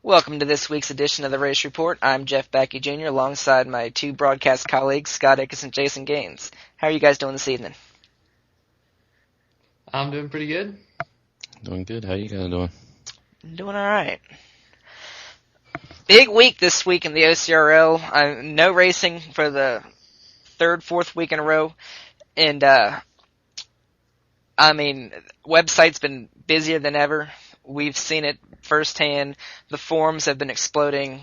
Welcome to this week's edition of the Race Report. I'm Jeff Baki Jr. alongside my two broadcast colleagues, Ickes and Jason Gaines. How are you guys doing this evening? I'm doing pretty good. Doing good. How you guys doing? Doing all right. Big week this week in the OCRL. No racing for the fourth week in a row. And, website's been busier than ever. We've seen it firsthand. The forums have been exploding,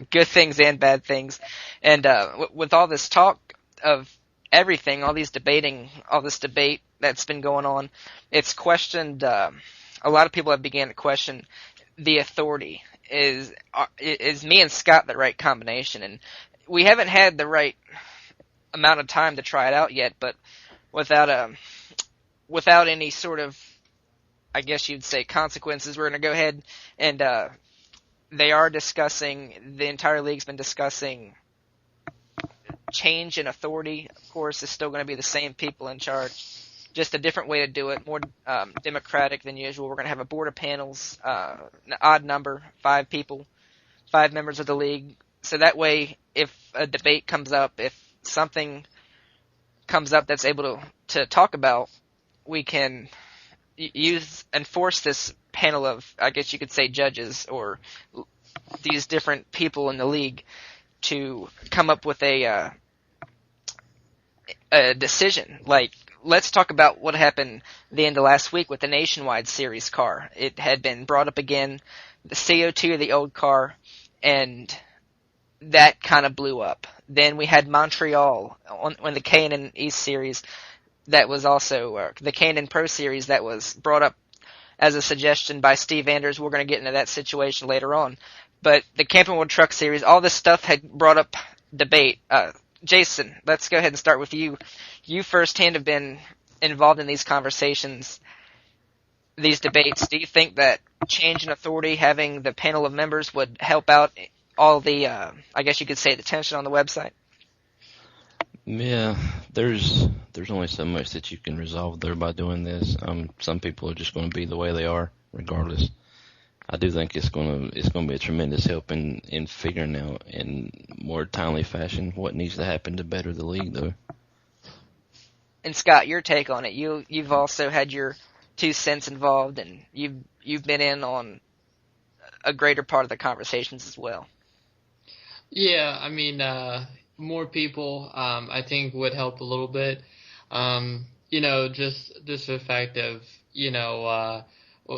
good things and bad things. And with all this talk of everything, all this debate that's been going on, it's questioned. A lot of people have began to question the authority. Is me and Scott the right combination? And we haven't had the right amount of time to try it out yet. But without any sort of, I guess you'd say, consequences, we're going to go ahead and they are discussing, the entire league's been discussing change in authority. Of course, it's still going to be the same people in charge, just a different way to do it, more democratic than usual. We're going to have a board of panels, an odd number, 5 people, 5 members of the league. So that way, if a debate comes up, if something comes up that's able to talk about, we can enforce this panel of, I guess you could say, judges or these different people in the league to come up with a decision. Like, let's talk about what happened the end of last week with the Nationwide Series car. It had been brought up again, the CO2 of the old car, and that kind of blew up. Then we had Montreal on the K&N East Series. That was also the K&N Pro Series that was brought up as a suggestion by Steve Anders. We're going to get into that situation later on. But the Camping World Truck Series, all this stuff had brought up debate. Jason, let's go ahead and start with you. You firsthand have been involved in these conversations, these debates. Do you think that change in authority, having the panel of members, would help out all the, I guess you could say, the tension on the website? Yeah, there's only so much that you can resolve there by doing this. Some people are just going to be the way they are, regardless. I do think it's going to be a tremendous help in figuring out in more timely fashion what needs to happen to better the league, though. And Scott, your take on it. You've also had your 2 cents involved, and you've been in on a greater part of the conversations as well. Yeah, I mean, more people, I think would help a little bit. Just the fact of,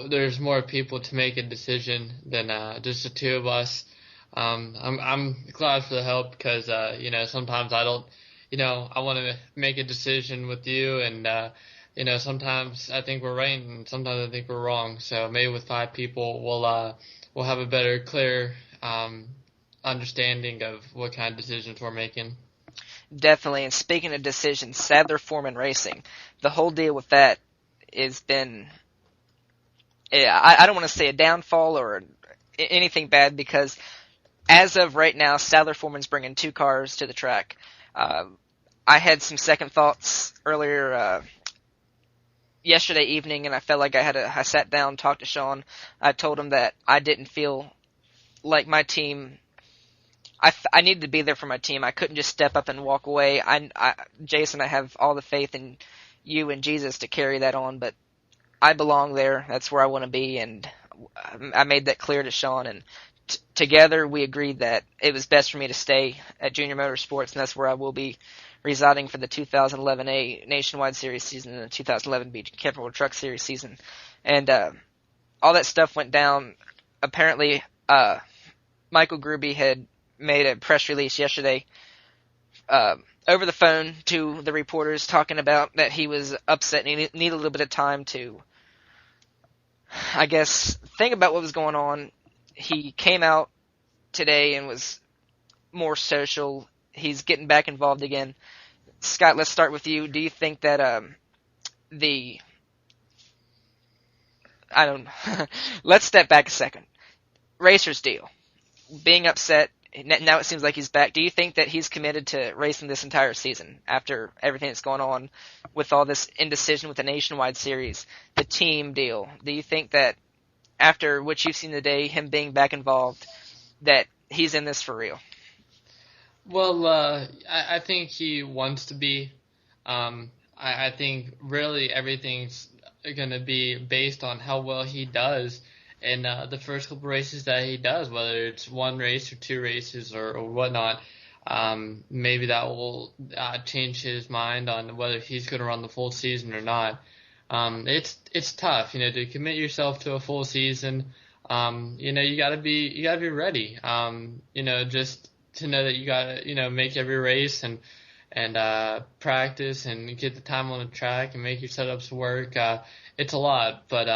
there's more people to make a decision than just the 2 of us. I'm glad for the help because, sometimes I don't, I want to make a decision with you and, sometimes I think we're right and sometimes I think we're wrong. So maybe with 5 people, we'll have a better, clear, understanding of what kind of decisions we're making. Definitely. And speaking of decisions, Sadler Foreman Racing, the whole deal with that has been, I don't want to say a downfall or anything bad, because as of right now, Sadler Foreman's bringing 2 cars to the track. I had some second thoughts earlier yesterday evening, and I felt like I sat down, talked to Sean. I told him that I didn't feel like my team, I needed to be there for my team. I couldn't just step up and walk away. Jason, I have all the faith in you and Jesus to carry that on, but I belong there. That's where I want to be, and I made that clear to Sean, and together we agreed that it was best for me to stay at Junior Motorsports, and that's where I will be residing for the 2011 A Nationwide Series season and the 2011 B Camping World Truck Series season. And all that stuff went down. Apparently, Michael Gruby had made a press release yesterday over the phone to the reporters, talking about that he was upset and he needed a little bit of time to, I guess, think about what was going on. He came out today and was more social. He's getting back involved again. Scott, let's start with you. Do you think that let's step back a second. Racer's deal. Being upset, now it seems like he's back. Do you think that he's committed to racing this entire season after everything that's going on with all this indecision with the Nationwide Series, the team deal? Do you think that after what you've seen today, him being back involved, that he's in this for real? Well, I think he wants to be. I think really everything's going to be based on how well he does in the first couple races that he does, whether it's one race or two races or whatnot. Maybe that will change his mind on whether he's going to run the full season or not. It's tough, to commit yourself to a full season. You gotta be ready. Just to know that you gotta, make every race and practice and get the time on the track and make your setups work. It's a lot, but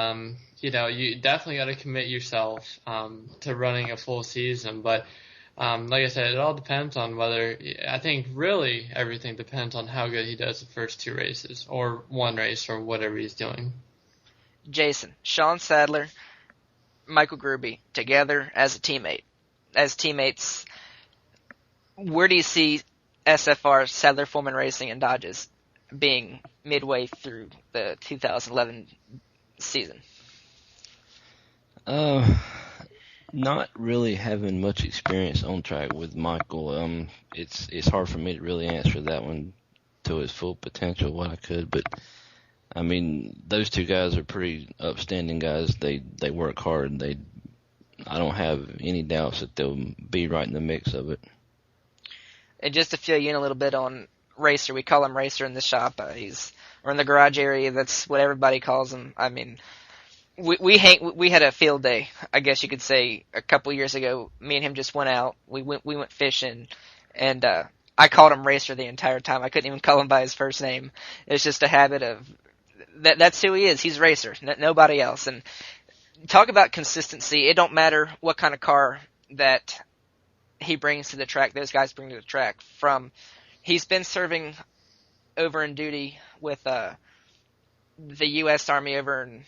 you definitely got to commit yourself to running a full season. But like I said, it all depends on whether. I think really everything depends on how good he does the first two races or one race or whatever he's doing. Jason, Sean Sadler, Michael Gruby, together as teammates, where do you see SFR, Sadler Foreman Racing, and Dodges being midway through the 2011 season? Not really having much experience on track with Michael. It's hard for me to really answer that one to its full potential, what I could, but I mean, those two guys are pretty upstanding guys. They work hard. I don't have any doubts that they'll be right in the mix of it. And just to fill you in a little bit on Racer, we call him Racer in the shop. Or in the garage area. That's what everybody calls him. I mean, we had a field day, I guess you could say, a couple years ago. Me and him just went out. We went fishing, and I called him Racer the entire time. I couldn't even call him by his first name. It's just a habit of that's who he is. He's Racer, nobody else. And talk about consistency. It don't matter what kind of car that he brings to the track, those guys bring to the track. He's been serving over in duty with the U.S. Army over in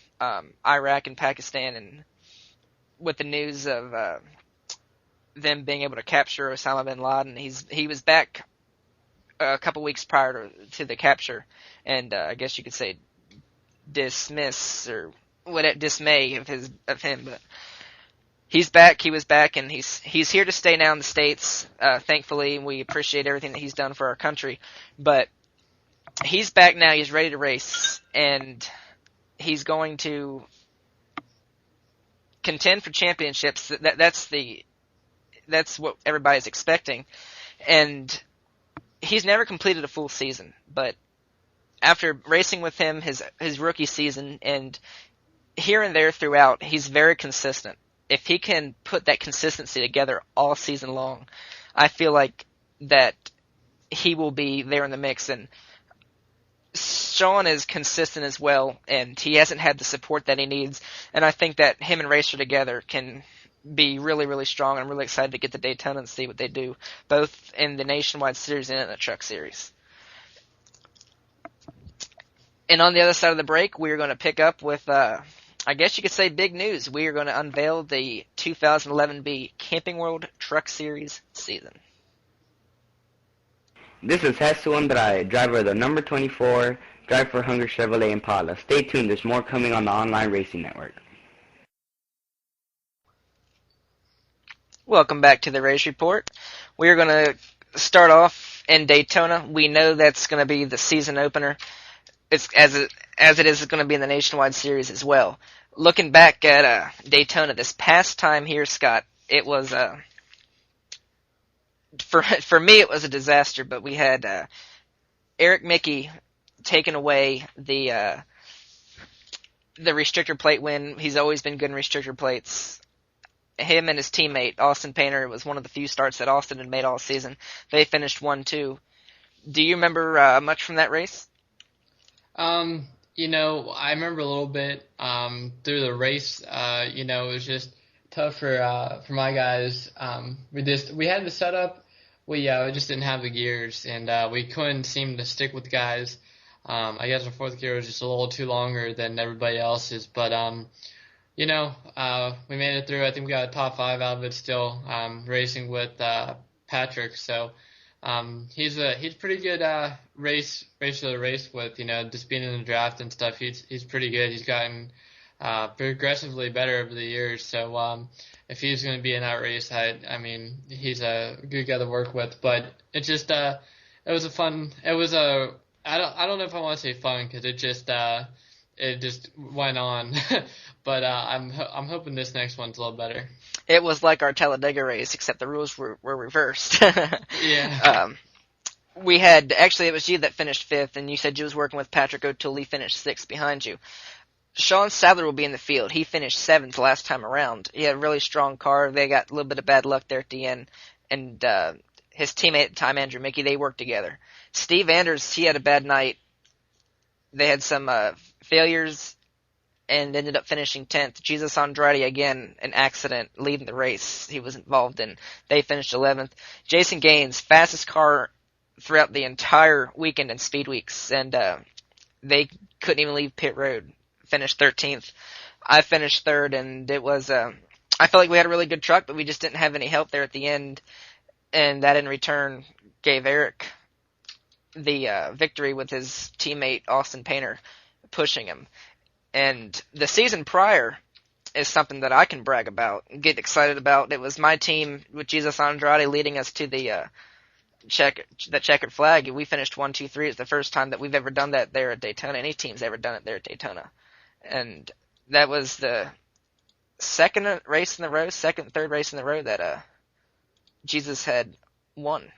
Iraq and Pakistan, and with the news of them being able to capture Osama bin Laden, he was back a couple weeks prior to the capture, and I guess you could say dismiss or dismay of him, but he's back. He was back, and he's here to stay now in the States. Thankfully, we appreciate everything that he's done for our country. But he's back now. He's ready to race, and he's going to contend for championships. That's what everybody's expecting. And he's never completed a full season, but after racing with him his rookie season and here and there throughout, he's very consistent. If he can put that consistency together all season long, I feel like that he will be there in the mix. And Sean is consistent as well, and he hasn't had the support that he needs. And I think that him and Racer together can be really, really strong. I'm really excited to get to Daytona and see what they do, both in the Nationwide Series and in the Truck Series. And on the other side of the break, we're going to pick up with, I guess you could say, big news. We are going to unveil the 2011B Camping World Truck Series season. This is Jesus Andrade, driver of the number 24 Drive for Hunger Chevrolet Impala. Stay tuned, there's more coming on the Online Racing Network. Welcome back to the Race Report. We are going to start off in Daytona. We know that's going to be the season opener. It's as it is going to be in the Nationwide Series as well. Looking back at Daytona this past time here, Scott, it was for me it was a disaster. But we had Eric Mickey taking away the restrictor plate win. He's always been good in restrictor plates. Him and his teammate Austin Painter, it was one of the few starts that Austin had made all season. They finished 1-2. Do you remember much from that race? I remember a little bit through the race. It was just tough for my guys. We had the setup. We just didn't have the gears, and we couldn't seem to stick with guys. I guess our fourth gear was just a little too longer than everybody else's, but we made it through. I think we got a top 5 out of it still, racing with Patrick. So he's pretty good racer to race with. Just being in the draft and stuff. He's pretty good. He's gotten progressively better over the years. So if he's going to be in that race, I mean, he's a good guy to work with. But it just it was a fun. It was a I don't know if I want to say fun because it just went on. But I'm hoping this next one's a little better. It was like our Talladega race, except the rules were reversed. Yeah. We had, actually, it was you that finished 5th, and you said you was working with Patrick O'Toole. He finished 6th behind you. Sean Sadler will be in the field. He finished 7th last time around. He had a really strong car. They got a little bit of bad luck there at the end. And his teammate at the time, Andrew Mickey, they worked together. Steve Anders, he had a bad night. They had some failures and ended up finishing 10th. Jesus Andrade, again, an accident leaving the race he was involved in. They finished 11th. Jason Gaines, fastest car throughout the entire weekend in Speed Weeks, and they couldn't even leave pit road. Finished 13th. I finished 3rd, and it was, I felt like we had a really good truck, but we just didn't have any help there at the end, and that in return gave Eric the victory with his teammate Austin Painter pushing him. And the season prior is something that I can brag about and get excited about. It was my team with Jesus Andrade leading us to the checkered flag. We finished 1, 2, 3. It's the first time that we've ever done that there at Daytona. Any team's ever done it there at Daytona. And that was the second, third race in a row that Jesus had won.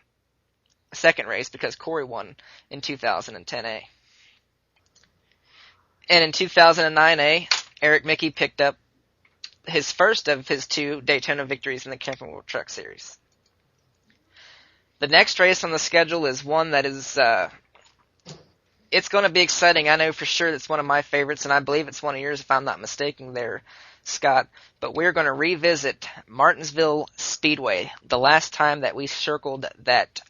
Second race because Corey won in 2010A. And in 2009A, Eric Mickey picked up his first of his 2 Daytona victories in the Camping World Truck Series. The next race on the schedule is one that is, it's going to be exciting. I know for sure it's one of my favorites, and I believe it's one of yours if I'm not mistaken there, Scott. But we're going to revisit Martinsville Speedway, the last time that we circled that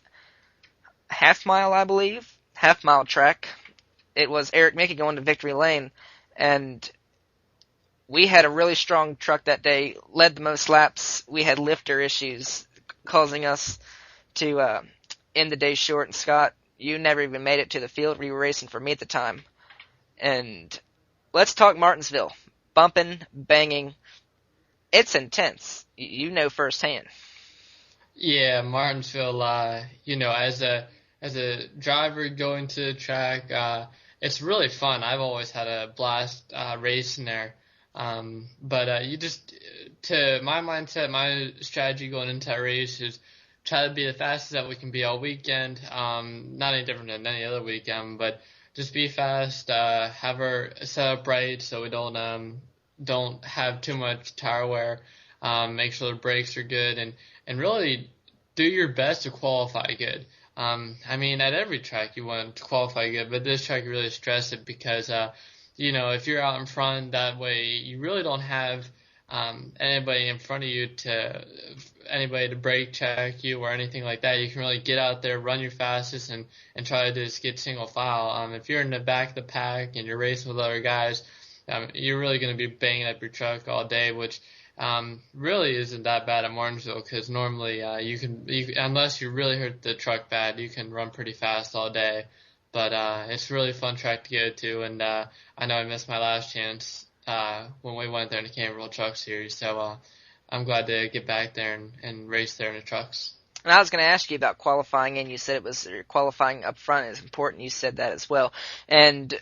half-mile track. It was Eric Mickey going to Victory Lane, and we had a really strong truck that day, led the most laps. We had lifter issues causing us to end the day short. And Scott, you never even made it to the field. You were racing for me at the time. And let's talk Martinsville. Bumping, banging. It's intense. You know firsthand. Yeah, Martinsville, as a driver going to the track, it's really fun. I've always had a blast racing there. But to my mindset, my strategy going into that race is try to be the fastest that we can be all weekend. Not any different than any other weekend, but just be fast, have our setup right so we don't have too much tire wear, make sure the brakes are good, and really do your best to qualify good. I mean, at every track you want to qualify good, but this track you really stress it because, if you're out in front that way, you really don't have anybody in front of you anybody to brake check you or anything like that. You can really get out there, run your fastest, and try to just get single file. If you're in the back of the pack and you're racing with other guys, you're really going to be banging up your truck all day, which really isn't that bad at Martinsville because normally you can unless you really hurt the truck bad, you can run pretty fast all day. But it's a really fun track to go to, and I know I missed my last chance when we went there in the Camping World Truck Series, so I'm glad to get back there and race there in the trucks. And I was going to ask you about qualifying, and you said it was qualifying up front is important. You said that as well. And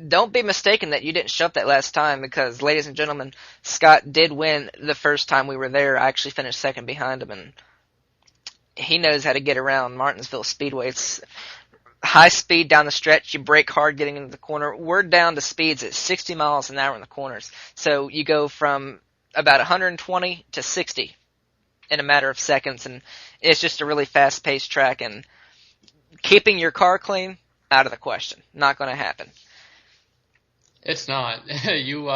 don't be mistaken that you didn't show up that last time because, ladies and gentlemen, Scott did win the first time we were there. I actually finished second behind him, and he knows how to get around Martinsville Speedway. It's high speed down the stretch. You brake hard getting into the corner. We're down to speeds at 60 miles an hour in the corners. So you go from about 120 to 60 in a matter of seconds, and it's just a really fast-paced track, and keeping your car clean, out of the question. Not going to happen. It's not. You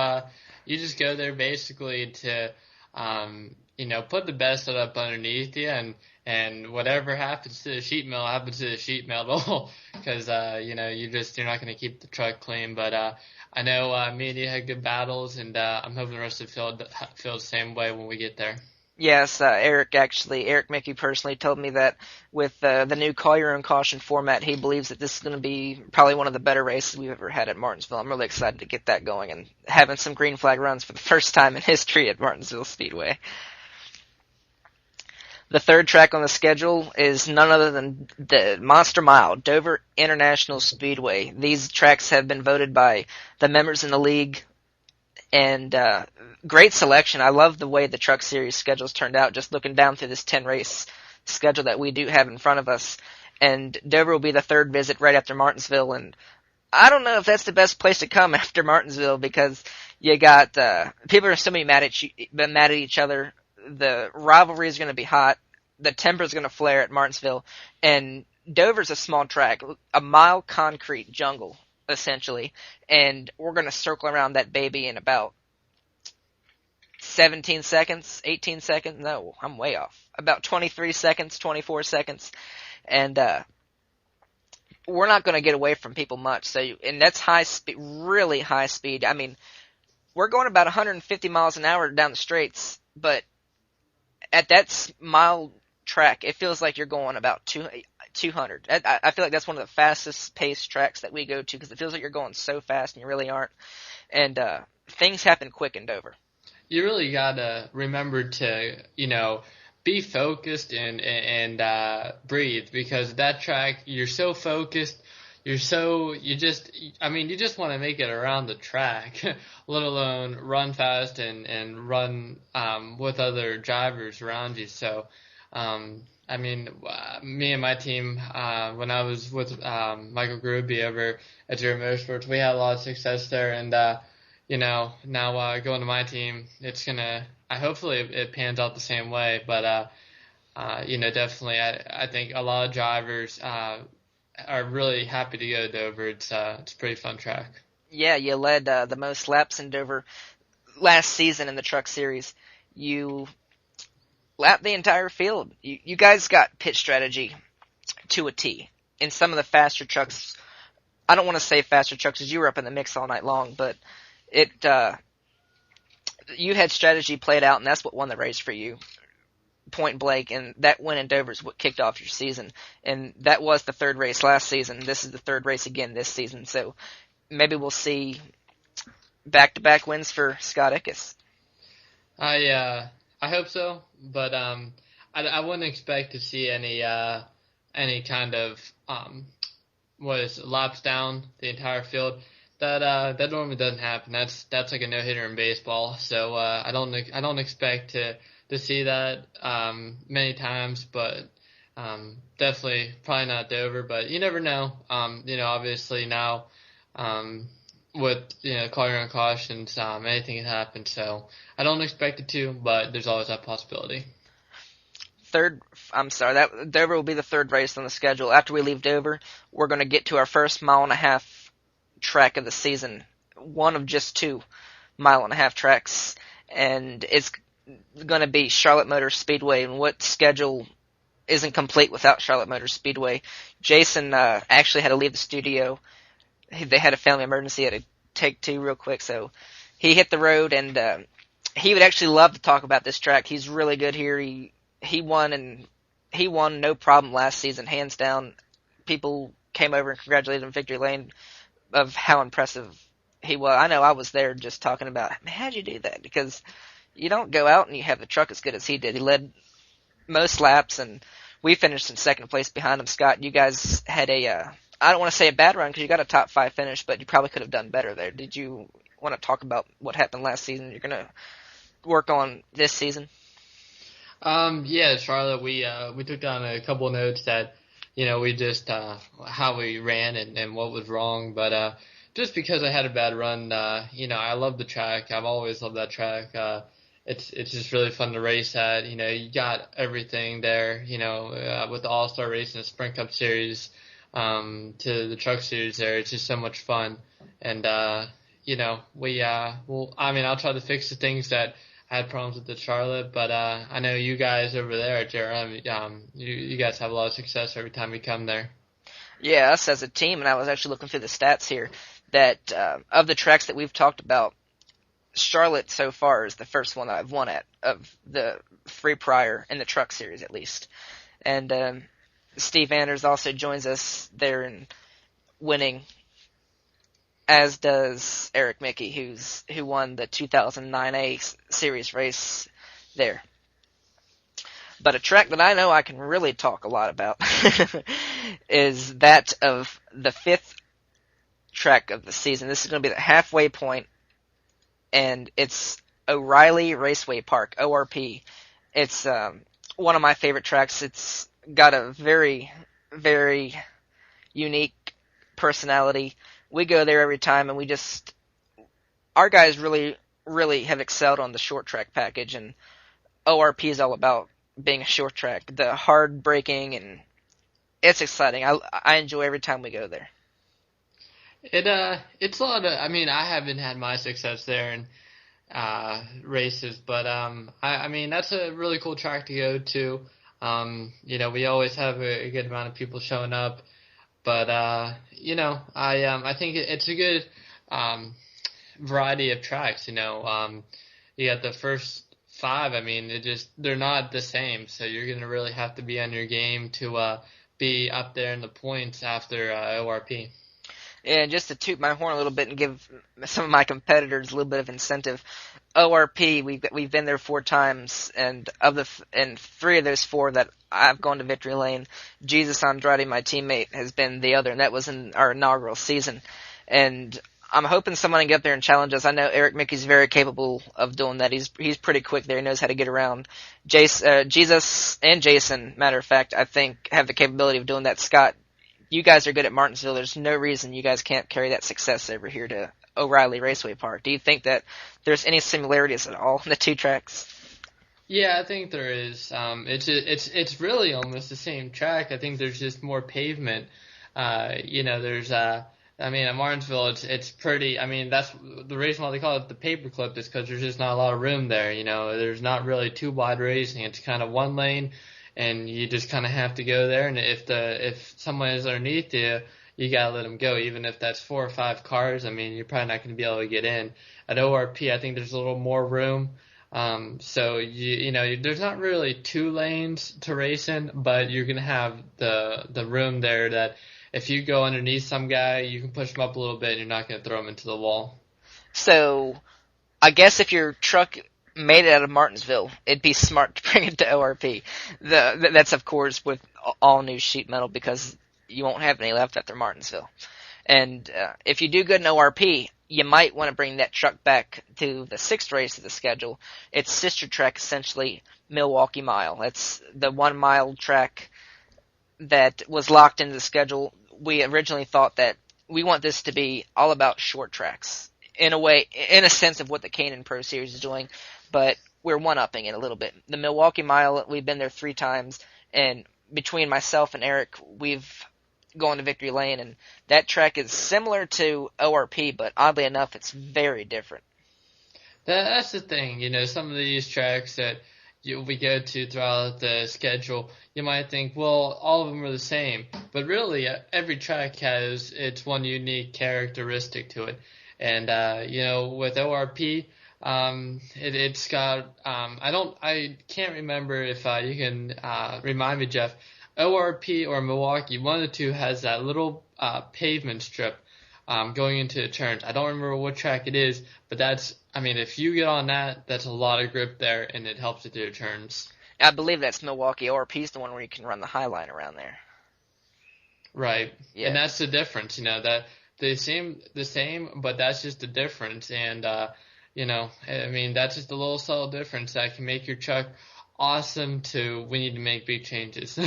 just go there basically to put the best setup underneath you, and whatever happens to the sheet metal happens to the sheet metal because you're not going to keep the truck clean. But I know me and you had good battles, and I'm hoping the rest of the field feel the same way when we get there. Yes, Eric Mickey personally told me that with the new call your own caution format, he believes that this is going to be probably one of the better races we've ever had at Martinsville. I'm really excited to get that going and having some green flag runs for the first time in history at Martinsville Speedway. The third track on the schedule is none other than the Monster Mile, Dover International Speedway. These tracks have been voted by the members in the league, and great selection. I love the way the Truck Series schedules turned out, just looking down through this 10-race schedule that we do have in front of us. And Dover will be the third visit right after Martinsville, and I don't know if that's the best place to come after Martinsville because you got people are so mad at each other. The rivalry is going to be hot. The temper is going to flare at Martinsville, and Dover's a small track, a mile concrete jungle essentially, and we're going to circle around that baby in about 17 seconds, 18 seconds. No, I'm way off. About 23 seconds, 24 seconds, and we're not going to get away from people much. So, and that's high speed, really high speed. I mean, we're going about 150 miles an hour down the straights, but at that mile track, it feels like you're going about 200. I feel like that's one of the fastest paced tracks that we go to because it feels like you're going so fast and you really aren't. And things happen quick in Dover. You really gotta remember to, be focused and breathe, because that track, you're so focused, you just want to make it around the track, let alone run fast and run with other drivers around you. So, me and my team, when I was with Michael Gruby over at Zero Motorsports, we had a lot of success there, and now going to my team, it's gonna. Hopefully it pans out the same way, but definitely, I think a lot of drivers are really happy to go to Dover. It's a pretty fun track. Yeah, you led the most laps in Dover last season in the Truck Series. You lapped the entire field. You guys got pit strategy to a T. In some of the faster trucks, I don't want to say faster trucks because you were up in the mix all night long, but you had strategy played out, and that's what won the race for you, point blank, and that win in Dover is what kicked off your season. And that was the third race last season. This is the third race again this season, so maybe we'll see back-to-back wins for Scott Ickes. I hope so, but I wouldn't expect to see any kind of laps down the entire field. That normally doesn't happen. That's like a no-hitter in baseball. So I don't expect to see that many times, but definitely probably not Dover. But you never know. Obviously now with call your own cautions, anything can happen. So I don't expect it to, but there's always that possibility. Dover will be the third race on the schedule. After we leave Dover, we're going to get to our first 1.5-mile track of the season, one of just 2 1.5-mile tracks, and it's going to be Charlotte Motor Speedway. And what schedule isn't complete without Charlotte Motor Speedway? Jason actually had to leave the studio. They had a family emergency, had to take 2 real quick, so he hit the road, and he would actually love to talk about this track. He's really good here. He won no problem last season, hands down. People came over and congratulated him in victory lane of how impressive he was. I know I was there just talking about, man, how'd you do that? Because you don't go out and you have the truck as good as he did. He led most laps, and we finished in second place behind him. Scott, you guys had I don't want to say a bad run because you got a top 5 finish, but you probably could have done better there. Did you want to talk about what happened last season you're going to work on this season? Yeah, Charlotte, we took down a couple of notes that, we just, how we ran and what was wrong. But, just because I had a bad run, I love the track. I've always loved that track. It's just really fun to race at. You got everything there, with the All-Star race and the Sprint Cup Series, to the Truck Series there. It's just so much fun. And, I'll try to fix the things that I had problems with the Charlotte, but I know you guys over there at JRM, you guys have a lot of success every time we come there. Yeah, us as a team, and I was actually looking through the stats here, that of the tracks that we've talked about, Charlotte so far is the first one that I've won at, of the 3 prior in the truck series at least. And Steve Anders also joins us there in winning, as does Eric Mickey, who won the 2009A series race there. But a track that I know I can really talk a lot about is that of the 5th track of the season. This is going to be the halfway point, and it's O'Reilly Raceway Park, ORP. It's one of my favorite tracks. It's got a very, very unique personality. We go there every time, and our guys really, really have excelled on the short track package, and ORP is all about being a short track, the hard braking, and it's exciting. I enjoy every time we go there. It's a lot of, I mean, I haven't had my success there in races, but I mean, that's a really cool track to go to. You know, we always have a good amount of people showing up, but you know, I think it's a good variety of tracks. You know, you got the first 5. I mean, they're not the same, so you're gonna really have to be on your game to be up there in the points after ORP. And just to toot my horn a little bit and give some of my competitors a little bit of incentive, ORP, we've been there 4 times, and and 3 of those 4 that I've gone to victory lane, Jesus Andrade, my teammate, has been the other, and that was in our inaugural season. And I'm hoping someone can get up there and challenge us. I know Eric Mickey's very capable of doing that. He's pretty quick there. He knows how to get around. Jesus and Jason, matter of fact, I think have the capability of doing that. Scott, you guys are good at Martinsville. There's no reason you guys can't carry that success over here to O'Reilly Raceway Park. Do you think that there's any similarities at all in the 2 tracks? Yeah, I think there is. It's really almost the same track. I think there's just more pavement. You know, there's I mean, at Martinsville, it's pretty. I mean, that's the reason why they call it the paperclip, is because there's just not a lot of room there. You know, there's not really too wide racing. It's kind of one lane, and you just kind of have to go there. And if someone is underneath you, you gotta let them go, even if that's 4 or 5 cars. I mean, you're probably not going to be able to get in. At ORP, I think there's a little more room. So you know, there's not really 2 lanes to race in, but you're gonna have the room there that if you go underneath some guy, you can push him up a little bit, and you're not gonna throw him into the wall. So, I guess if your truck made it out of Martinsville, it'd be smart to bring it to ORP. That's of course with all new sheet metal, because you won't have any left after Martinsville. And if you do good in ORP, you might want to bring that truck back to the 6th race of the schedule. Its sister track, essentially, Milwaukee Mile. That's the 1 mile track that was locked into the schedule. We originally thought that we want this to be all about short tracks, in a way, in a sense of what the Canaan Pro Series is doing, but we're one-upping it a little bit. The Milwaukee Mile, we've been there 3 times, and between myself and Eric, we've gone to victory lane, and that track is similar to ORP, but oddly enough, it's very different. That's the thing, you know, some of these tracks that we go to throughout the schedule, you might think, well, all of them are the same. But really, every track has its one unique characteristic to it. And, you know, with ORP, it's got, I can't remember if you can remind me, Jeff, ORP or Milwaukee, one of the 2 has that little pavement strip going into the turns. I don't remember what track it is, but I mean, if you get on that, that's a lot of grip there, and it helps you through the turns. I believe that's Milwaukee. ORP is the one where you can run the high line around there. Right. Yeah. And that's the difference, you know, that they seem the same, but that's just the difference. And, you know, I mean, that's just a little subtle difference that can make your truck awesome to we need to make big changes.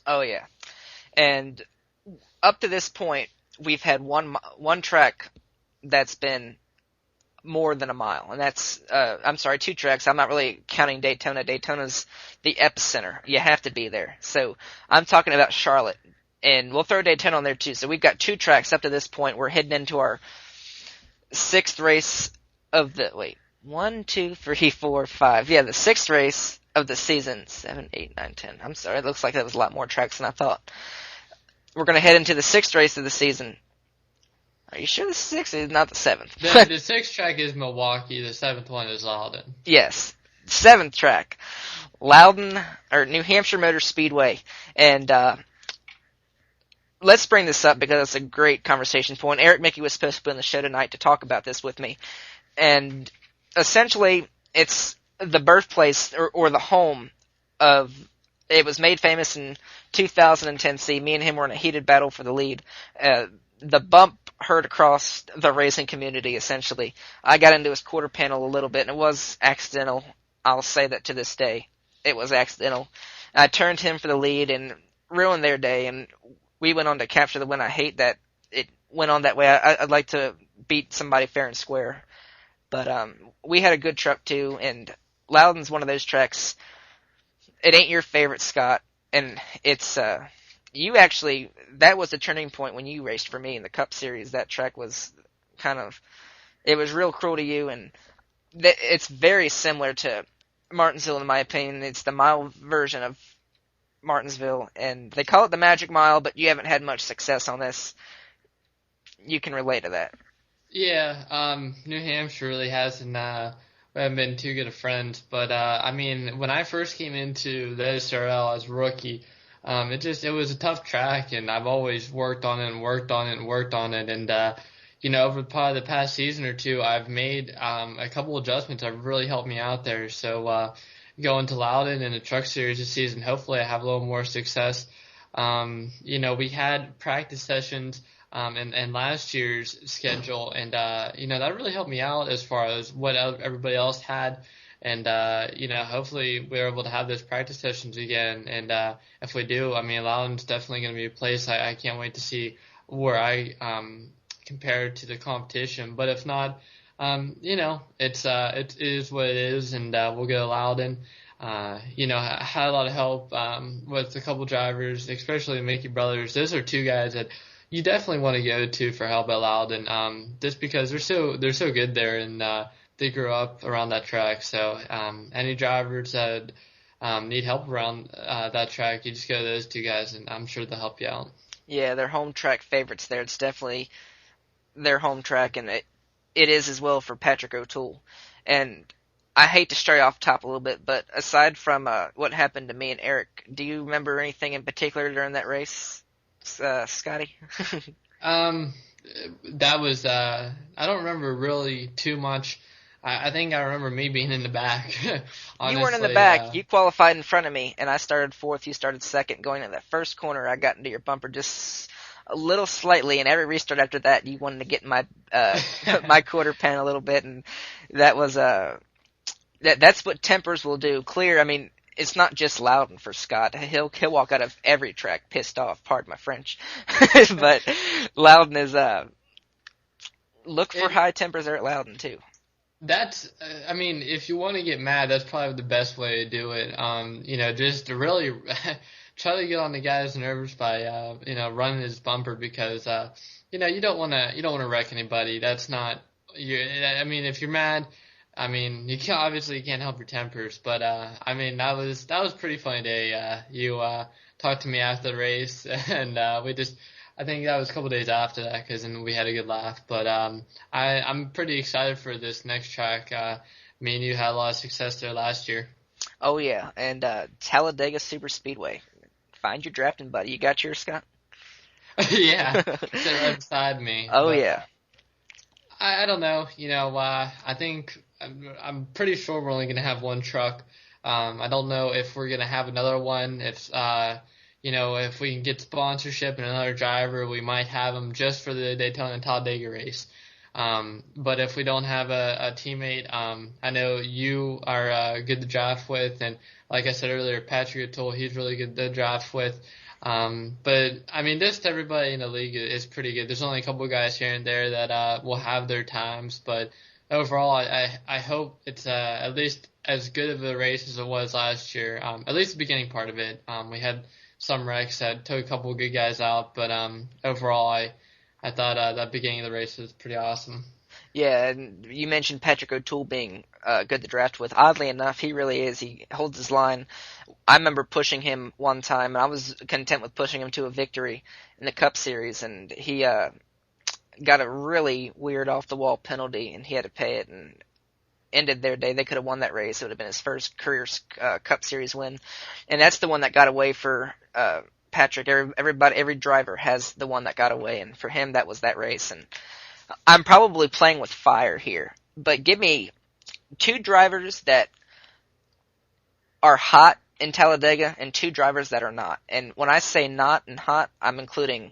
Oh, yeah. And up to this point, we've had one track that's been more than a mile, and that's, 2 tracks. I'm not really counting Daytona. Daytona's the epicenter. You have to be there. So I'm talking about Charlotte, and we'll throw Daytona on there too. So we've got 2 tracks up to this point. We're heading into our 6th race of the, 1, 2, 3, 4, 5. Yeah, the 6th race of the season. 7, 8, 9, 10. I'm sorry, it looks like that was a lot more tracks than I thought. We're going to head into the 6th race of the season. Are you sure the 6th is not the 7th? The 6th track is Milwaukee. The 7th one is Loudon. Yes. 7th track. Loudon, or New Hampshire Motor Speedway. And, let's bring this up because it's a great conversation point. Eric Mickey was supposed to be on the show tonight to talk about this with me. And essentially, it's the birthplace or the home of, it was made famous in 2010. See, me and him were in a heated battle for the lead. The bump heard across the racing community, essentially. I got into his quarter panel a little bit, and it was accidental. I'll say that to this day. It was accidental. I turned him for the lead and ruined their day, and we went on to capture the win. I hate that it went on that way. I'd like to beat somebody fair and square. But we had a good truck, too, and Loudon's one of those tracks. It ain't your favorite, Scott, and it's you actually, that was a turning point when you raced for me in the Cup Series. That track was it was real cruel to you, and it's very similar to Martinsville in my opinion. It's the mile version of Martinsville, and they call it the Magic Mile, but you haven't had much success on this. You can relate to that. Yeah, New Hampshire really hasn't, we haven't been too good of friends, but, I mean, when I first came into the OCRL as a rookie, it was a tough track, and I've always worked on it and worked on it and worked on it, and, over probably the past season or two, I've made, a couple adjustments that have really helped me out there, so, going to Loudon in the Truck Series this season, hopefully I have a little more success. We had practice sessions, and last year's schedule, and that really helped me out as far as what everybody else had, and hopefully we're able to have those practice sessions again, and if we do, I mean, Loudon's definitely going to be a place I can't wait to see where I compare to the competition, but if not, it is what it is, and we'll go Loudon. I had a lot of help with a couple drivers, especially the Mickey brothers. Those are two guys that you definitely want to go to for help at Loudon, just because they're so good there, and they grew up around that track. So any drivers that need help around that track, you just go to those two guys, and I'm sure they'll help you out. Yeah, they're home track favorites there. It's definitely their home track, and it is as well for Patrick O'Toole. And I hate to stray off top a little bit, but aside from what happened to me and Eric, do you remember anything in particular during that race? Scotty? That was, I don't remember really too much. I think I remember me being in the back. Honestly, you weren't in the back. You qualified in front of me, and I started fourth. You started second. Going into that first corner, I got into your bumper just a little slightly, and every restart after that, you wanted to get in my my quarter pan a little bit, and that was that's what tempers will do. Clear, I mean, it's not just Loudon for Scott. He'll walk out of every track pissed off. Pardon my French, but Loudon is look for high tempers there at Loudon too. That's, I mean, if you want to get mad, that's probably the best way to do it. Just to really try to get on the guy's nerves by, running his bumper because, you don't want to wreck anybody. That's not, I mean, if you're mad, I mean, obviously you can't help your tempers, but, I mean, that was a pretty funny day. You talked to me after the race, and I think that was a couple days after that, then we had a good laugh. But I'm pretty excited for this next track. Me and you had a lot of success there last year. Oh yeah, and Talladega Super Speedway. Find your drafting buddy. You got yours, Scott? Yeah, sit right beside me. Oh but, yeah. I don't know. I think I'm pretty sure we're only going to have one truck. I don't know if we're going to have another one. If we can get sponsorship and another driver, we might have him just for the Daytona and Talladega race. But if we don't have a teammate, I know you are good to draft with, and like I said earlier, Patrick O'Toole, he's really good to draft with. But I mean, just everybody in the league is pretty good. There's only a couple of guys here and there that will have their times, but overall, I hope it's at least as good of a race as it was last year. At least the beginning part of it. We had some wrecks that took a couple of good guys out, but overall, I thought that beginning of the race was pretty awesome. Yeah, and you mentioned Patrick O'Toole being good to draft with. Oddly enough, he really is. He holds his line. I remember pushing him one time, and I was content with pushing him to a victory in the Cup Series, and he got a really weird off-the-wall penalty, and he had to pay it, and ended their day. They could have won that race. It would have been his first career Cup Series win, and that's the one that got away for Patrick. Every driver has the one that got away, and for him, that was that race. And I'm probably playing with fire here, but give me two drivers that are hot in Talladega and two drivers that are not. And when I say not and hot, I'm including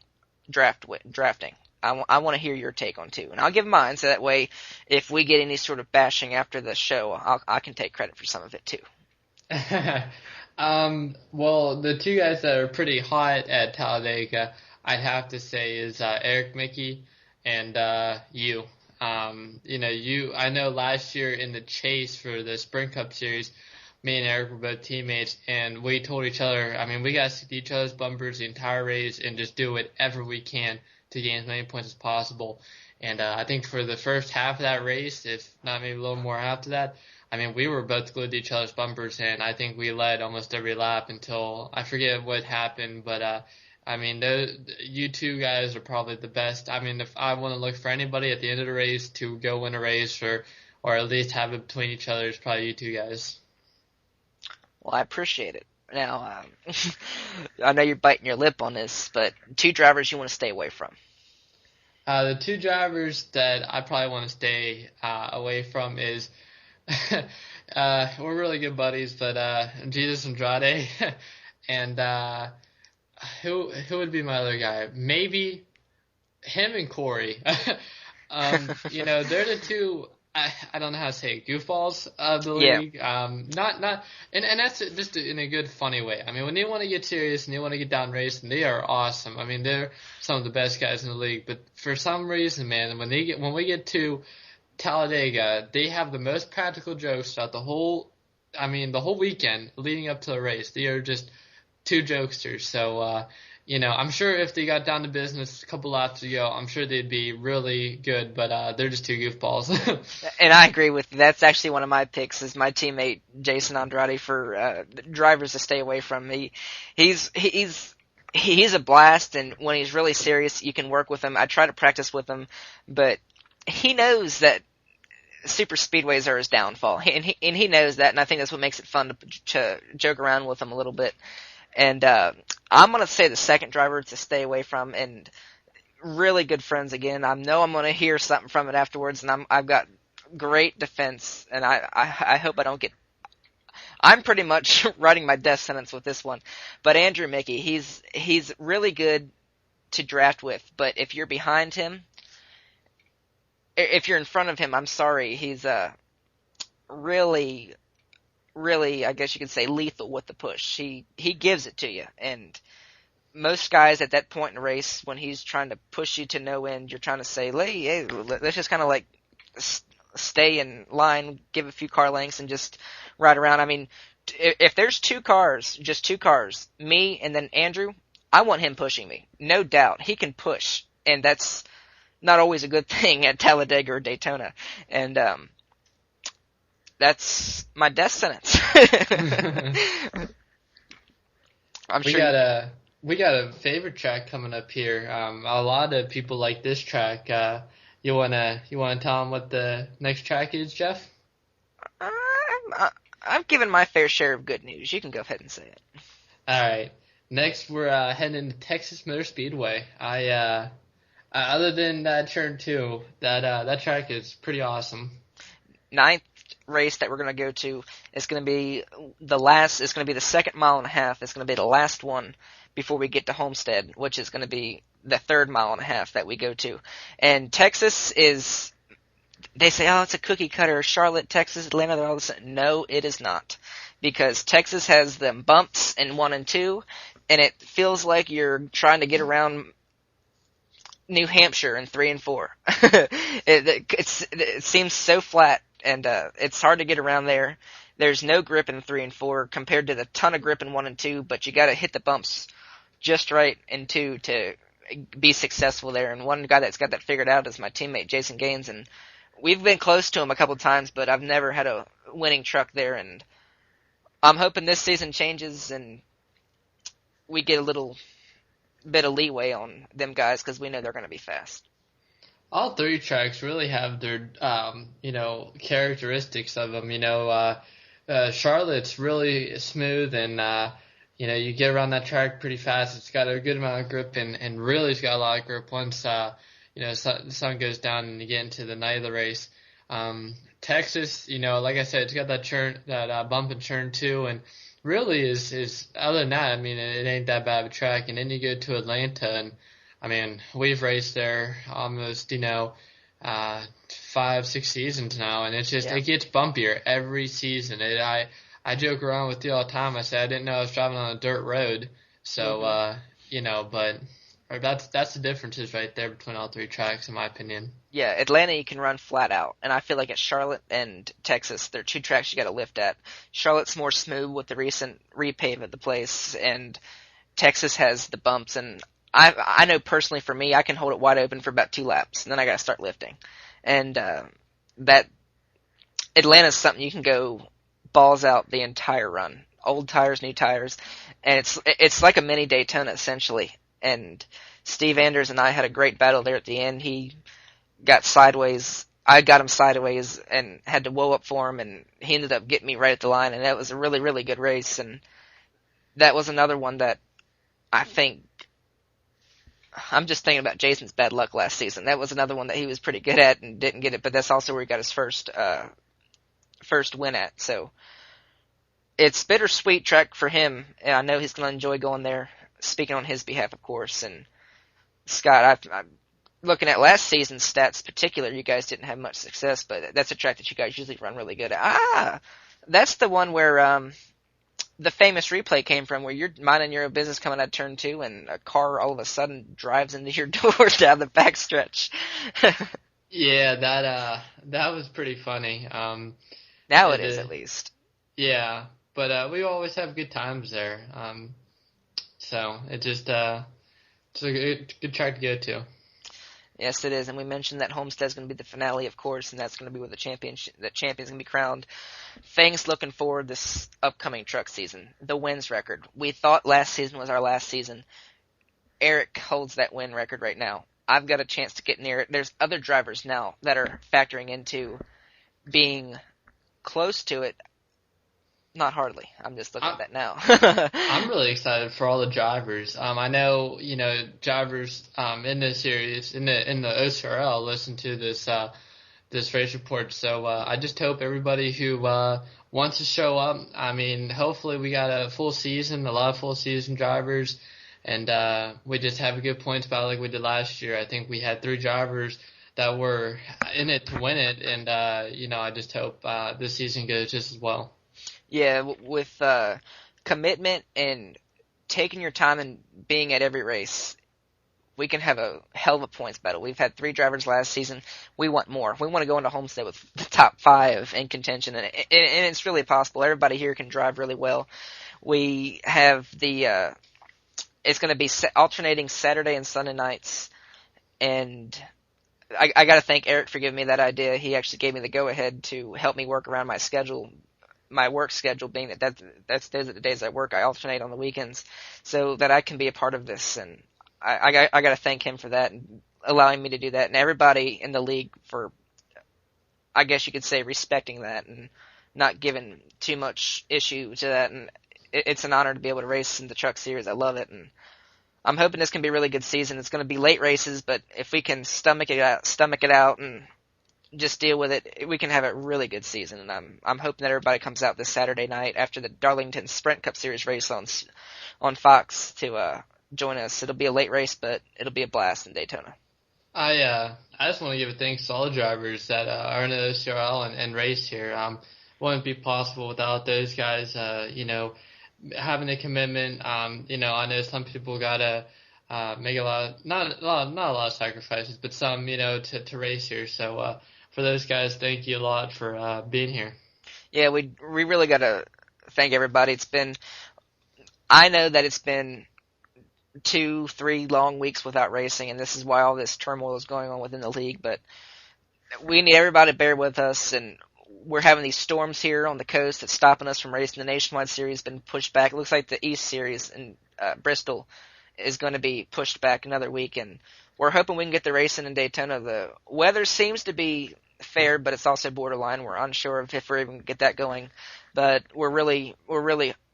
drafting. I want to hear your take on two, and I'll give mine so that way, if we get any sort of bashing after the show, I can take credit for some of it too. Well, the two guys that are pretty hot at Talladega, I'd have to say is Eric Mickey and you. I know last year in the chase for the Sprint Cup Series, me and Eric were both teammates, and we told each other, we got to stick to each other's bumpers the entire race and just do whatever we can to gain as many points as possible. And I think for the first half of that race, if not maybe a little more after that, we were both glued to each other's bumpers, and I think we led almost every lap until I forget what happened. But you two guys are probably the best. If I want to look for anybody at the end of the race to go win a race or at least have it between each other, it's probably you two guys. Well, I appreciate it. Now, I know you're biting your lip on this, but two drivers you want to stay away from. The two drivers that I probably want to stay away from is we're really good buddies, but Jesus Andrade and who would be my other guy? Maybe him and Corey. They're the two. I don't know how to say it, goofballs of the league. And that's just in a good, funny way. When they want to get serious and they want to get down racing, they are awesome. They're some of the best guys in the league. But for some reason, man, when we get to Talladega, they have the most practical jokes throughout the whole weekend leading up to the race. They are just two jokesters. So, I'm sure if they got down to business a couple laps to go, I'm sure they'd be really good, but they're just two goofballs. And I agree with you. That's actually one of my picks, is my teammate Jason Andrade for drivers to stay away from. He's a blast, and when he's really serious, you can work with him. I try to practice with him, but he knows that super speedways are his downfall, and he knows that, and I think that's what makes it fun to joke around with him a little bit. And I'm going to say the second driver to stay away from, and really good friends again. I know I'm going to hear something from it afterwards, and I've got great defense, and I hope I don't get – I'm pretty much writing my death sentence with this one. But Andrew Mickey, he's really good to draft with, but if you're behind him – if you're in front of him, I'm sorry, he's really, I guess you could say, lethal with the push. He gives it to you, and most guys at that point in the race, when he's trying to push you to no end, you're trying to say, hey, let's just kind of like stay in line, give a few car lengths, and just ride around. If there's just two cars, me and then Andrew, I want him pushing me, no doubt. He can push, and that's not always a good thing at Talladega or Daytona. And that's my death sentence. We got a favorite track coming up here. A lot of people like this track. You wanna tell them what the next track is, Jeff? I've given my fair share of good news. You can go ahead and say it. All right. Next, we're heading into Texas Motor Speedway. Other than that turn 2, that track is pretty awesome. Ninth race that we're going to go to is going to be the last. It's going to be the second mile and a half. It's going to be the last one before we get to Homestead, which is going to be the third mile and a half that we go to. And Texas is, they say, oh, it's a cookie cutter. Charlotte, Texas, Atlanta, they're all the same. No, it is not. Because Texas has them bumps in 1 and 2, and it feels like you're trying to get around New Hampshire in 3 and 4. It seems so flat, and it's hard to get around there. There's no grip in 3 and 4 compared to the ton of grip in 1 and 2, but you got to hit the bumps just right in 2 to be successful there. And one guy that's got that figured out is my teammate Jason Gaines, and we've been close to him a couple times, but I've never had a winning truck there. And I'm hoping this season changes and we get a little bit of leeway on them guys, because we know they're going to be fast. all three tracks really have their, characteristics of them. Charlotte's really smooth and, you get around that track pretty fast. It's got a good amount of grip and really it's got a lot of grip once, the sun goes down and you get into the night of the race. Texas, like I said, it's got that churn, that bump and churn too, and really is other than that, I mean, it ain't that bad of a track. And then you go to Atlanta, and I mean, we've raced there almost, 5-6 seasons now, and it's just it gets bumpier every season. I joke around with you all the time. I say I didn't know I was driving on a dirt road, so but that's the differences right there between all three tracks, in my opinion. Yeah, Atlanta you can run flat out, and I feel like at Charlotte and Texas, they're two tracks you got to lift at. Charlotte's more smooth with the recent repave of the place, and Texas has the bumps. And I know personally for me, I can hold it wide open for about 2 laps, and then I got to start lifting. And that Atlanta's something you can go balls out the entire run, old tires, new tires, and it's like a mini Daytona essentially. And Steve Anders and I had a great battle there at the end. He got sideways. I got him sideways and had to woe up for him, and he ended up getting me right at the line, and that was a really, really good race. And that was another one that I think I'm just thinking about Jason's bad luck last season. That was another one that he was pretty good at and didn't get it, but that's also where he got his first win at. So it's bittersweet track for him, and I know he's going to enjoy going there, speaking on his behalf, of course. And Scott, I'm looking at last season's stats in particular, you guys didn't have much success, but that's a track that you guys usually run really good at. That's the one where the famous replay came from, where you're minding your own business coming out of turn 2, and a car all of a sudden drives into your door down the backstretch. Yeah, that was pretty funny. Now it is, at least. Yeah, but we always have good times there. So it just it's a good track to go to. Yes, it is, and we mentioned that Homestead's going to be the finale, of course, and that's going to be where the champion's going to be crowned. Things looking forward this upcoming truck season. The wins record. We thought last season was our last season. Eric holds that win record right now. I've got a chance to get near it. There's other drivers now that are factoring into being close to it. Not hardly. I'm just looking at that now. I'm really excited for all the drivers. I know, drivers in this series, in the OCRL, listen to this race report. So I just hope everybody who wants to show up. I mean, hopefully we got a full season, a lot of full season drivers, and we just have a good points battle like we did last year. I think we had 3 drivers that were in it to win it, and I just hope this season goes just as well. Yeah, with commitment and taking your time and being at every race, we can have a hell of a points battle. We've had 3 drivers last season. We want more. We want to go into Homestead with the top 5 in contention, and it's really possible. Everybody here can drive really well. We have it's going to be alternating Saturday and Sunday nights, and I got to thank Eric for giving me that idea. He actually gave me the go-ahead to help me work around my schedule. My work schedule being that's those are the days I work. I alternate on the weekends so that I can be a part of this, and I got to thank him for that and allowing me to do that, and everybody in the league for, I guess you could say, respecting that and not giving too much issue to that. And it's an honor to be able to race in the truck series. I love it, and I'm hoping this can be a really good season. It's going to be late races, but if we can stomach it out and just deal with it, we can have a really good season. And I'm hoping that everybody comes out this Saturday night after the Darlington Sprint Cup Series race on Fox to join us. It'll be a late race, but it'll be a blast in Daytona. I just want to give a thanks to all the drivers that are in the OCRL and race here. Wouldn't be possible without those guys. Having a commitment. I know some people gotta make not a lot of sacrifices, but some to race here. So for those guys, thank you a lot for being here. Yeah, we really got to thank everybody. I know that it's been 2-3 long weeks without racing, and this is why all this turmoil is going on within the league, but we need everybody to bear with us, and we're having these storms here on the coast that's stopping us from racing. The Nationwide Series been pushed back. It looks like the East Series in Bristol is going to be pushed back another week, and we're hoping we can get the racing in Daytona. The weather seems to be fair, but it's also borderline. We're unsure of if we're even going to get that going. But we're really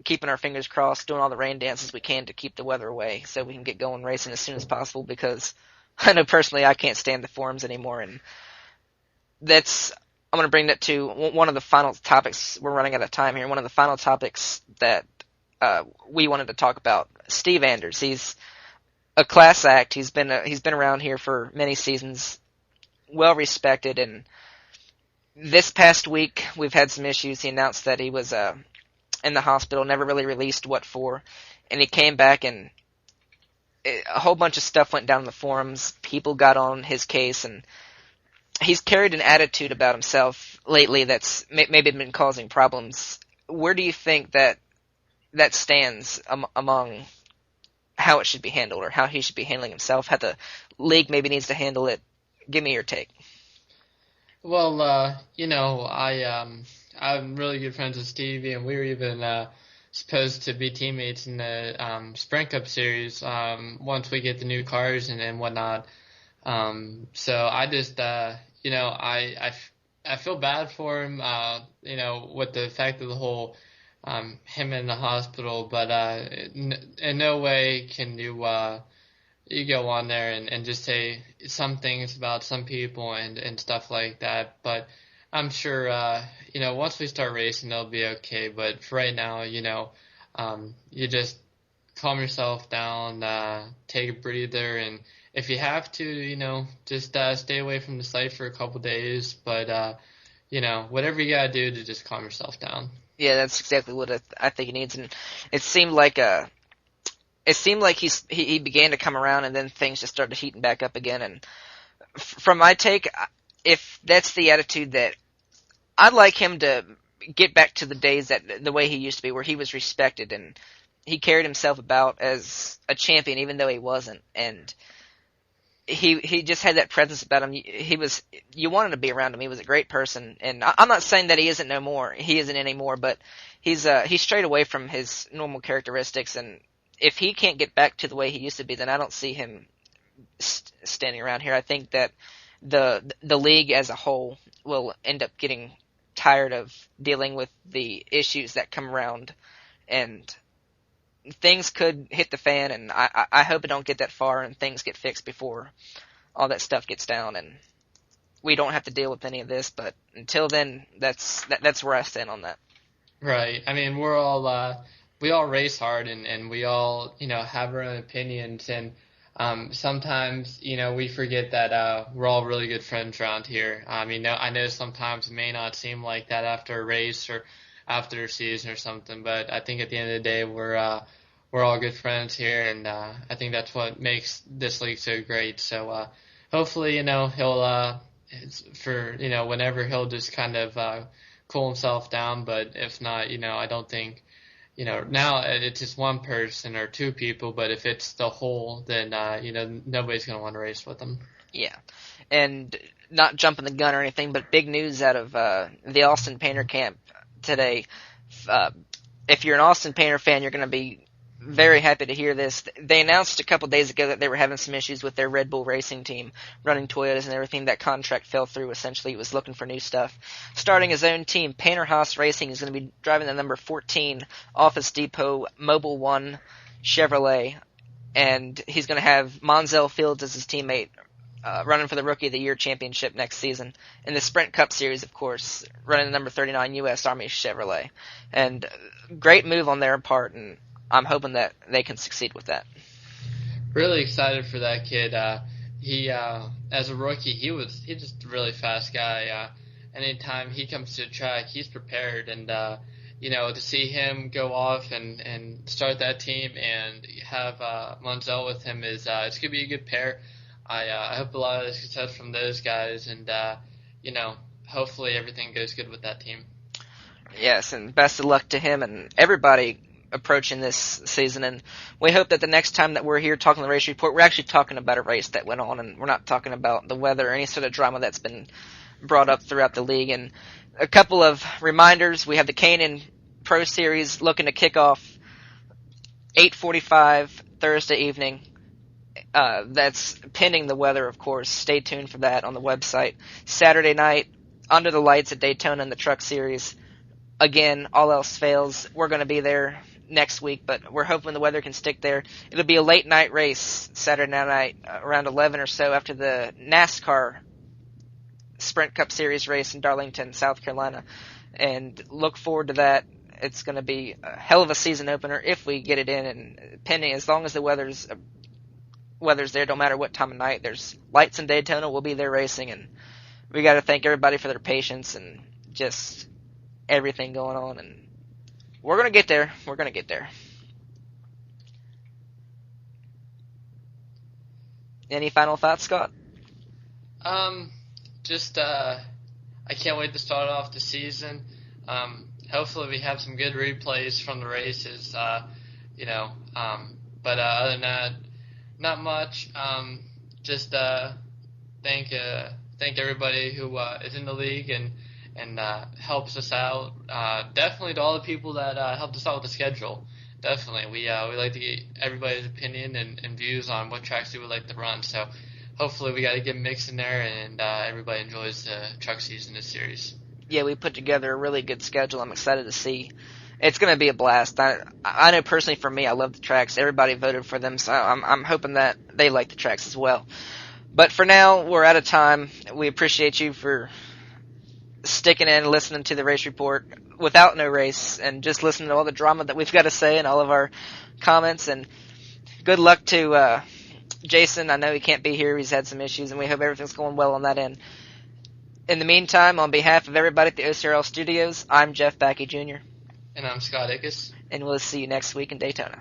keeping our fingers crossed, doing all the rain dances we can to keep the weather away so we can get going racing as soon as possible, because I know personally I can't stand the forums anymore. And I'm going to bring that to one of the final topics. We're running out of time here. One of the final topics that we wanted to talk about, Steve Anders. He's a class act. He's been around here for many seasons, well respected, and this past week we've had some issues. He announced that he was in the hospital, never really released what for, and he came back and a whole bunch of stuff went down in the forums. People got on his case, and he's carried an attitude about himself lately that's maybe been causing problems. Where do you think that stands among how it should be handled, or how he should be handling himself, how the league maybe needs to handle it? Give me your take. Well, I'm really good friends with Stevie, and we were even supposed to be teammates in the Sprint Cup Series once we get the new cars and whatnot. So I just, I feel bad for him, with the fact of the whole him in the hospital, but in no way can you go on there and just say some things about some people and stuff like that. But I'm sure, once we start racing, it'll be okay. But for right now, you just calm yourself down, take a breather, and if you have to, just stay away from the site for a couple days. But, whatever you gotta do to just calm yourself down. Yeah, that's exactly what I think he needs. And it seemed like he began to come around, and then things just started heating back up again. And from my take, if that's the attitude, that I'd like him to get back to the days that the way he used to be, where he was respected and he carried himself about as a champion, even though he wasn't. And he just had that presence about him. You wanted to be around him. He was a great person, and I'm not saying that he isn't no more. He isn't anymore, but he's strayed away from his normal characteristics. And if he can't get back to the way he used to be, then I don't see him standing around here. I think that the league as a whole will end up getting tired of dealing with the issues that come around, and things could hit the fan, and I hope it don't get that far and things get fixed before all that stuff gets down and we don't have to deal with any of this. But until then, that's where I stand on that. Right. I mean, we all race hard, and we all, have our own opinions, and sometimes, we forget that we're all really good friends around here. I know sometimes it may not seem like that after a race or after a season or something, but I think at the end of the day, we're all good friends here, and I think that's what makes this league so great. So hopefully, he'll whenever he'll just kind of cool himself down. But if not, I don't think, now it's just one person or two people, but if it's the whole, then nobody's going to want to race with him. Yeah, and not jumping the gun or anything, but big news out of the Austin Painter camp today. If you're an Austin Painter fan, you're going to be very happy to hear this. They announced a couple days ago that they were having some issues with their Red Bull racing team, running Toyotas and everything. That contract fell through. Essentially, he was looking for new stuff. Starting his own team, Painter Haas Racing, is going to be driving the number 14 Office Depot Mobile One Chevrolet, and he's going to have Monzel Fields as his teammate, running for the Rookie of the Year championship next season. In the Sprint Cup Series, of course, running the number 39 U.S. Army Chevrolet. And great move on their part, and I'm hoping that they can succeed with that. Really excited for that kid. He as a rookie, he's just a really fast guy. Anytime he comes to the track, he's prepared, and to see him go off and start that team and have Monzel with him is it's gonna be a good pair. I hope a lot of success from those guys, and hopefully everything goes good with that team. Yes, and best of luck to him and everybody approaching this season. And we hope that the next time that we're here talking the race report, we're actually talking about a race that went on, and we're not talking about the weather or any sort of drama that's been brought up throughout the league. And a couple of reminders: we have the K&N Pro Series looking to kick off 8:45 Thursday evening. That's pending the weather, of course. Stay tuned for that on the website. Saturday night, Under the Lights at Daytona in the Truck Series. Again, all else fails, we're going to be there next week, but we're hoping the weather can stick there. It'll be a late night race Saturday night, around 11 or so, after the NASCAR Sprint Cup Series race in Darlington, South Carolina. And look forward to that. It's going to be a hell of a season opener if we get it in, and pending, as long as the weather's there, no matter what time of night. There's lights in Daytona, we'll be there racing, and we got to thank everybody for their patience and just everything going on, and we're going to get there. We're going to get there. Any final thoughts, Scott? Just I can't wait to start off the season. Hopefully we have some good replays from the races, but other than that, not much. Just thank everybody who is in the league and helps us out. Definitely to all the people that helped us out with the schedule. Definitely, we like to get everybody's opinion and views on what tracks we would like to run. So hopefully we got to get a mix in there, and everybody enjoys the truck season this series. Yeah, we put together a really good schedule. I'm excited to see. It's going to be a blast. I know personally for me, I love the tracks. Everybody voted for them, so I'm hoping that they like the tracks as well. But for now, we're out of time. We appreciate you for sticking in and listening to the race report without no race and just listening to all the drama that we've got to say and all of our comments. And good luck to Jason. I know he can't be here. He's had some issues, and we hope everything's going well on that end. In the meantime, on behalf of everybody at the OCRL studios, I'm Jeff Baki Jr. And I'm Scott Ickes. And we'll see you next week in Daytona.